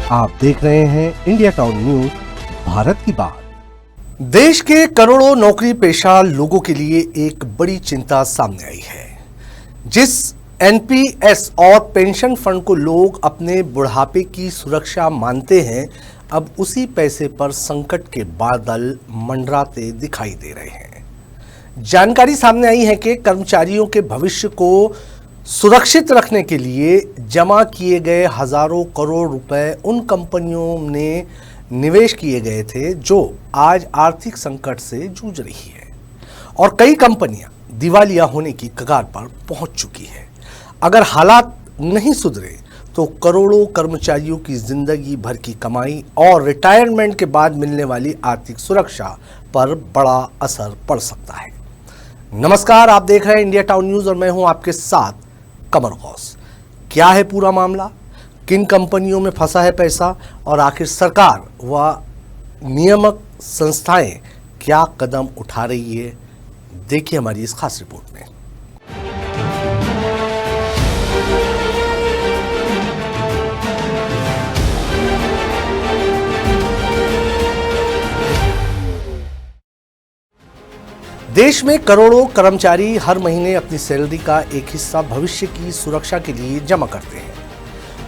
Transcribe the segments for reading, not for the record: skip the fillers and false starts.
आप देख रहे हैं इंडिया टाउन न्यूज, भारत की बात। देश के करोड़ों नौकरी पेशा लोगों के लिए एक बड़ी चिंता सामने आई है। जिस एनपीएस और पेंशन फंड को लोग अपने बुढ़ापे की सुरक्षा मानते हैं, अब उसी पैसे पर संकट के बादल मंडराते दिखाई दे रहे हैं। जानकारी सामने आई है कि कर्मचारियों के भविष्य को सुरक्षित रखने के लिए जमा किए गए हजारों करोड़ रुपए उन कंपनियों ने निवेश किए गए थे जो आज आर्थिक संकट से जूझ रही है और कई कंपनियां दिवालिया होने की कगार पर पहुंच चुकी है। अगर हालात नहीं सुधरे तो करोड़ों कर्मचारियों की जिंदगी भर की कमाई और रिटायरमेंट के बाद मिलने वाली आर्थिक सुरक्षा पर बड़ा असर पड़ सकता है। नमस्कार, आप देख रहे हैं इंडिया टाउन न्यूज और मैं हूं आपके साथ कमर गौस। क्या है पूरा मामला, किन कंपनियों में फंसा है पैसा और आखिर सरकार व नियामक संस्थाएं क्या कदम उठा रही है, देखिए हमारी इस खास रिपोर्ट में। देश में करोड़ों कर्मचारी हर महीने अपनी सैलरी का एक हिस्सा भविष्य की सुरक्षा के लिए जमा करते हैं।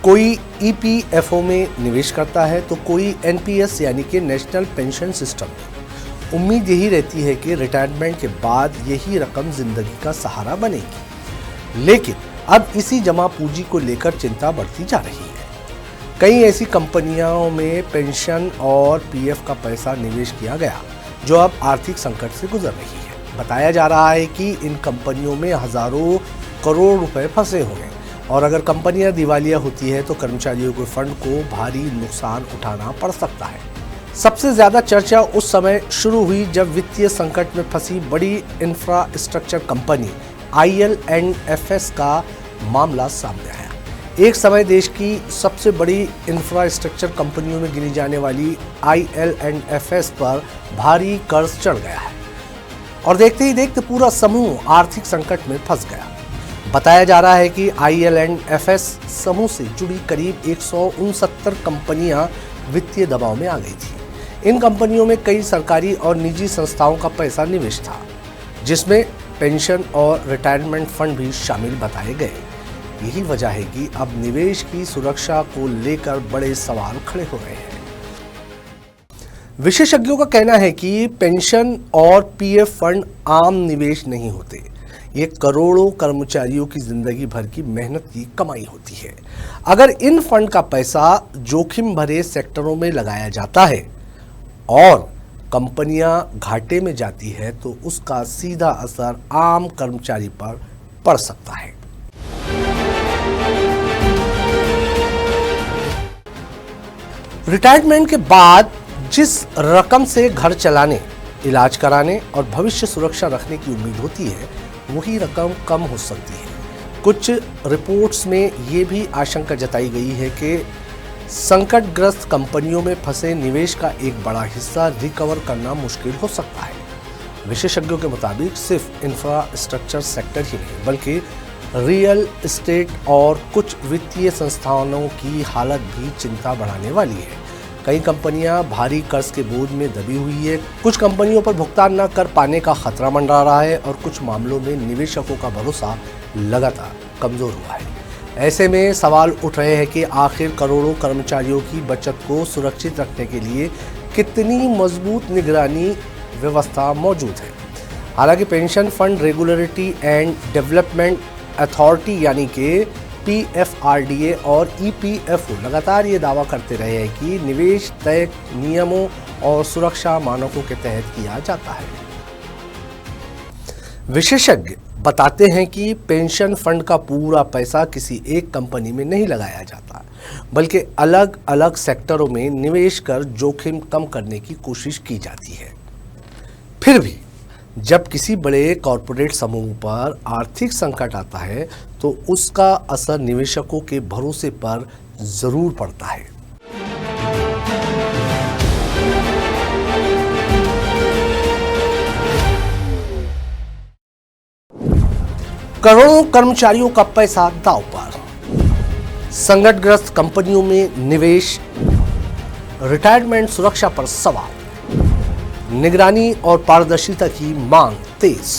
कोई ईपीएफओ में निवेश करता है तो कोई एनपीएस यानी कि नेशनल पेंशन सिस्टम में। उम्मीद यही रहती है कि रिटायरमेंट के बाद यही रकम जिंदगी का सहारा बनेगी, लेकिन अब इसी जमा पूंजी को लेकर चिंता बढ़ती जा रही है। कई ऐसी कंपनियों में पेंशन और पीएफ का पैसा निवेश किया गया जो अब आर्थिक संकट से गुजर रही है। बताया जा रहा है कि इन कंपनियों में हजारों करोड़ रुपए फंसे हुए हैं और अगर कंपनियां दिवालिया होती है तो कर्मचारियों के फंड को भारी नुकसान उठाना पड़ सकता है। सबसे ज्यादा चर्चा उस समय शुरू हुई जब वित्तीय संकट में फंसी बड़ी इंफ्रास्ट्रक्चर कंपनी आईएल&एफएस का मामला सामने आया। एक समय देश की सबसे बड़ी इंफ्रास्ट्रक्चर कंपनियों में गिनी जाने वाली आईएल&एफएस पर भारी कर्ज चढ़ गया है और देखते ही देखते पूरा समूह आर्थिक संकट में फंस गया। बताया जा रहा है कि आईएल&एफएस समूह से जुड़ी करीब 169 कंपनियां वित्तीय दबाव में आ गई थी। इन कंपनियों में कई सरकारी और निजी संस्थाओं का पैसा निवेश था, जिसमें पेंशन और रिटायरमेंट फंड भी शामिल बताए गए। यही वजह है कि अब निवेश की सुरक्षा को लेकर बड़े सवाल खड़े हो रहे हैं। विशेषज्ञों का कहना है कि पेंशन और पीएफ फंड आम निवेश नहीं होते, ये करोड़ों कर्मचारियों की जिंदगी भर की मेहनत की कमाई होती है। अगर इन फंड का पैसा जोखिम भरे सेक्टरों में लगाया जाता है और कंपनियां घाटे में जाती है तो उसका सीधा असर आम कर्मचारी पर पड़ सकता है। रिटायरमेंट के बाद जिस रकम से घर चलाने, इलाज कराने और भविष्य सुरक्षा रखने की उम्मीद होती है, वही रकम कम हो सकती है। कुछ रिपोर्ट्स में ये भी आशंका जताई गई है कि संकटग्रस्त कंपनियों में फंसे निवेश का एक बड़ा हिस्सा रिकवर करना मुश्किल हो सकता है। विशेषज्ञों के मुताबिक सिर्फ इंफ्रास्ट्रक्चर सेक्टर ही नहीं बल्कि रियल एस्टेट और कुछ वित्तीय संस्थानों की हालत भी चिंता बढ़ाने वाली है। कई कंपनियां भारी कर्ज के बोझ में दबी हुई है, कुछ कंपनियों पर भुगतान न कर पाने का खतरा मंडरा रहा है और कुछ मामलों में निवेशकों का भरोसा लगातार कमजोर हुआ है। ऐसे में सवाल उठ रहे हैं कि आखिर करोड़ों कर्मचारियों की बचत को सुरक्षित रखने के लिए कितनी मजबूत निगरानी व्यवस्था मौजूद है। हालांकि pension fund regulatory and development authority यानी कि पीएफआरडीए और ईपीएफओ लगातार ये दावा करते रहे हैं कि निवेश तय नियमों और सुरक्षा मानकों के तहत किया जाता है। विशेषज्ञ बताते हैं कि पेंशन फंड का पूरा पैसा किसी एक कंपनी में नहीं लगाया जाता, बल्कि अलग अलग सेक्टरों में निवेश कर जोखिम कम करने की कोशिश की जाती है। फिर भी जब किसी बड़े कॉरपोरेट समूह पर आर्थिक संकट आता है तो उसका असर निवेशकों के भरोसे पर जरूर पड़ता है। करोड़ों कर्मचारियों का पैसा दांव पर। संकटग्रस्त कंपनियों में निवेश, रिटायरमेंट सुरक्षा पर सवाल, निगरानी और पारदर्शिता की मांग तेज।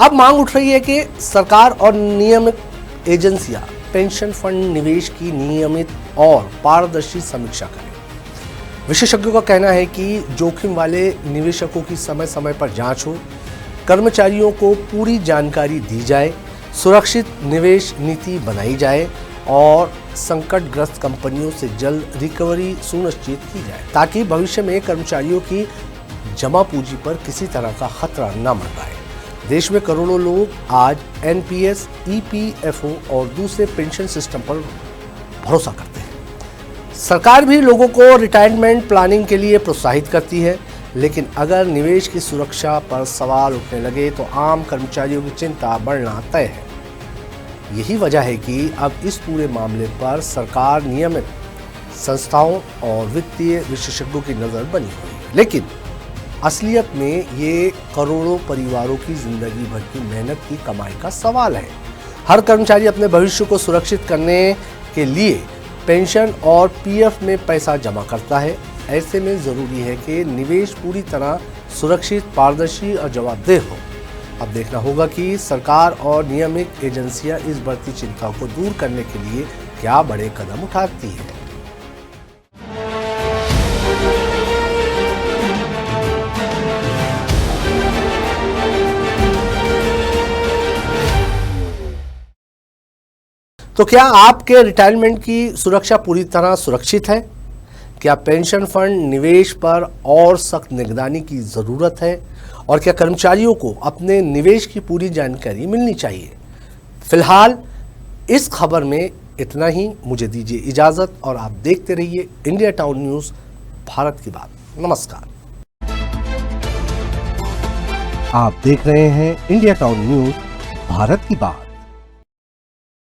अब मांग उठ रही है कि सरकार और नियामक एजेंसियां पेंशन फंड निवेश की नियमित और पारदर्शी समीक्षा करें। विशेषज्ञों का कहना है कि जोखिम वाले निवेशकों की समय समय पर जांच हो, कर्मचारियों को पूरी जानकारी दी जाए, सुरक्षित निवेश नीति बनाई जाए और संकटग्रस्त कंपनियों से जल्द रिकवरी सुनिश्चित की जाए, ताकि भविष्य में कर्मचारियों की जमा पूंजी पर किसी तरह का खतरा न मंडराए। देश में करोड़ों लोग आज एनपीएस, ईपीएफओ और दूसरे पेंशन सिस्टम पर भरोसा करते हैं। सरकार भी लोगों को रिटायरमेंट प्लानिंग के लिए प्रोत्साहित करती है, लेकिन अगर निवेश की सुरक्षा पर सवाल उठने लगे तो आम कर्मचारियों की चिंता बढ़ना तय है। यही वजह है कि अब इस पूरे मामले पर सरकार, नियमित संस्थाओं और वित्तीय विशेषज्ञों की नज़र बनी हुई है। लेकिन असलियत में ये करोड़ों परिवारों की जिंदगी भर की मेहनत की कमाई का सवाल है। हर कर्मचारी अपने भविष्य को सुरक्षित करने के लिए पेंशन और पीएफ में पैसा जमा करता है। ऐसे में ज़रूरी है कि निवेश पूरी तरह सुरक्षित, पारदर्शी और जवाबदेह हो। अब देखना होगा कि सरकार और नियामक एजेंसियां इस बढ़ती चिंता को दूर करने के लिए क्या बड़े कदम उठाती हैं। तो क्या आपके रिटायरमेंट की सुरक्षा पूरी तरह सुरक्षित है? क्या पेंशन फंड निवेश पर और सख्त निगरानी की ज़रूरत है? और क्या कर्मचारियों को अपने निवेश की पूरी जानकारी मिलनी चाहिए? फिलहाल इस खबर में इतना ही। मुझे दीजिए इजाज़त और आप देखते रहिए इंडिया टाउन न्यूज़, भारत की बात। नमस्कार। आप देख रहे हैं इंडिया टाउन न्यूज़, भारत की बात।